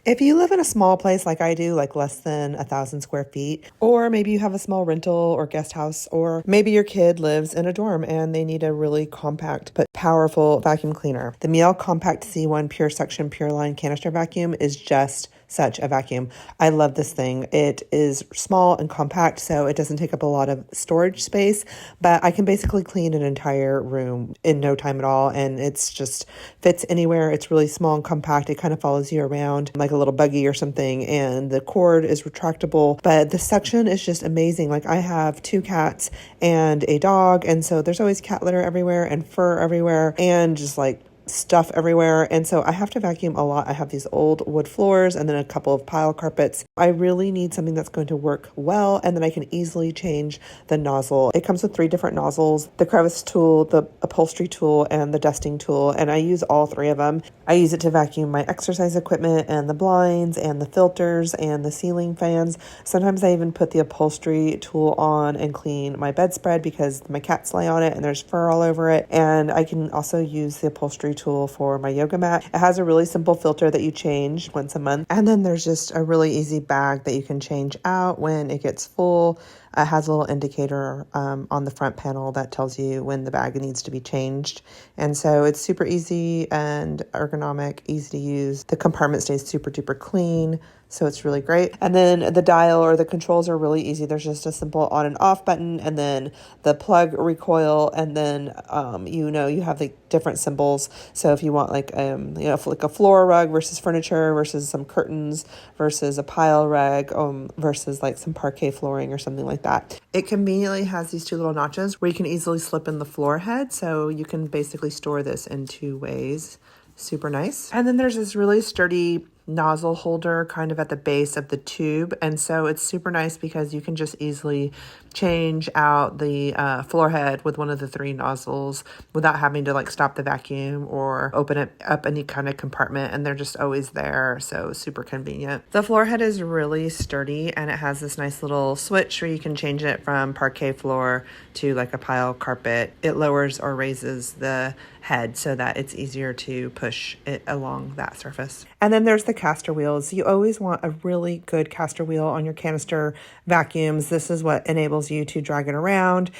If you live in a small place like I do, like less than 1,000 square feet, or maybe you have a small rental or guest house, or maybe your kid lives in a dorm and they need a really compact but powerful vacuum cleaner, the Miele Compact C1 Pure Suction Pure Line Canister Vacuum is just such a vacuum. I love this thing. It is small and compact, so it doesn't take up a lot of storage space, but I can basically clean an entire room in no time at all, and it's just fits anywhere. It's really small and compact. It kind of follows you around like a little buggy or something, and the cord is retractable, but the suction is just amazing. Like, I have 2 cats and a dog, and so there's always cat litter everywhere and fur everywhere and just like stuff everywhere, and so I have to vacuum a lot. I have these old wood floors and then a couple of pile carpets. I really need something that's going to work well, and then I can easily change the nozzle. It comes with 3 different nozzles: the crevice tool, the upholstery tool, and the dusting tool, and I use all 3 of them. I use it to vacuum my exercise equipment and the blinds and the filters and the ceiling fans. Sometimes I even put the upholstery tool on and clean my bedspread because my cats lay on it and there's fur all over it. And I can also use the upholstery tool for my yoga mat. It has a really simple filter that you change once a month. And then there's just a really easy bag that you can change out when it gets full. It has a little indicator on the front panel that tells you when the bag needs to be changed. And so it's super easy and ergonomic, easy to use. The compartment stays super duper clean, so it's really great. And then the dial or the controls are really easy. There's just a simple on and off button, and then the plug recoil, and then you have the different symbols. So if you want like like a floor rug versus furniture versus some curtains versus a pile rug versus like some parquet flooring or something like that. It conveniently has these 2 little notches where you can easily slip in the floor head, so you can basically store this in 2 ways. Super nice. And then there's this really sturdy nozzle holder kind of at the base of the tube, and so it's super nice because you can just easily change out the floor head with one of the 3 nozzles without having to like stop the vacuum or open it up any kind of compartment, and they're just always there, so super convenient. The floor head is really sturdy, and it has this nice little switch where you can change it from parquet floor to like a pile carpet. It lowers or raises the head so that it's easier to push it along that surface. And then there's the caster wheels. You always want a really good caster wheel on your canister vacuums. This is what enables you to drag it around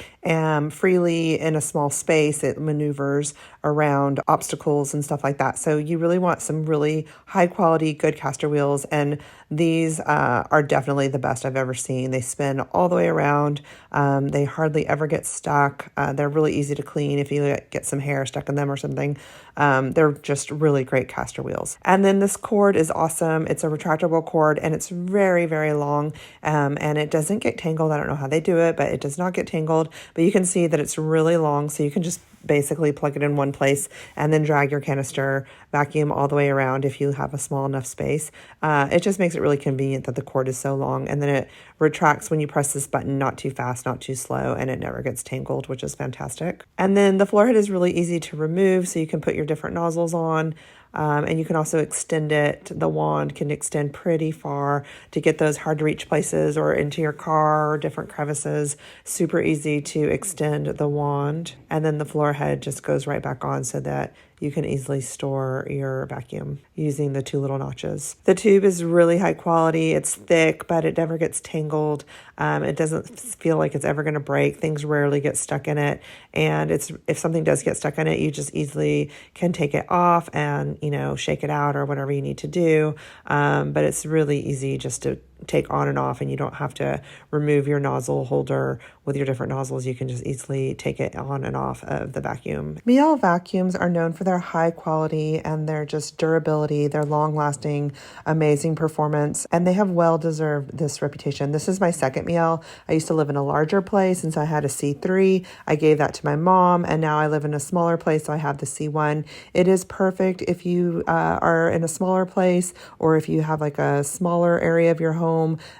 freely in a small space. It maneuvers around obstacles and stuff like that. So you really want some really high quality, good caster wheels, and these are definitely the best I've ever seen. They spin all the way around. They hardly ever get stuck. They're really easy to clean if you get some hair stuck in them or something. They're just really great caster wheels. And then this cord is awesome. It's a retractable cord, and it's very, very long, and it doesn't get tangled. I don't know how they do it, but it does not get tangled. But you can see that it's really long, so you can just basically plug it in one place and then drag your canister vacuum all the way around if you have a small enough space. It just makes it really convenient that the cord is so long, and then it retracts when you press this button, not too fast, not too slow, and it never gets tangled, which is fantastic. And then the floor head is really easy to remove, so you can put your different nozzles on. And you can also extend it. The wand can extend pretty far to get those hard to reach places or into your car or different crevices. Super easy to extend the wand. And then the floor head just goes right back on so that you can easily store your vacuum using the 2 little notches. The tube is really high quality. It's thick, but it never gets tangled. It doesn't feel like it's ever going to break. Things rarely get stuck in it. And if something does get stuck in it, you just easily can take it off and, shake it out or whatever you need to do. But it's really easy just to take on and off, and you don't have to remove your nozzle holder with your different nozzles. You can just easily take it on and off of the vacuum. Miele vacuums are known for their high quality and their just durability, their long-lasting, amazing performance, and they have well-deserved this reputation. This is my second Miele. I used to live in a larger place, and so I had a C3. I gave that to my mom, and now I live in a smaller place, so I have the C1. It is perfect if you are in a smaller place, or if you have like a smaller area of your home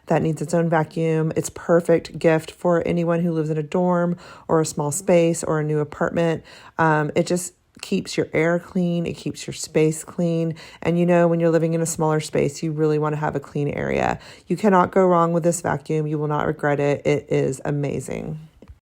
that needs its own vacuum. It's perfect gift for anyone who lives in a dorm or a small space or a new apartment. It just keeps your air clean. It keeps your space clean. And when you're living in a smaller space, you really want to have a clean area. You cannot go wrong with this vacuum. You will not regret it. It is amazing.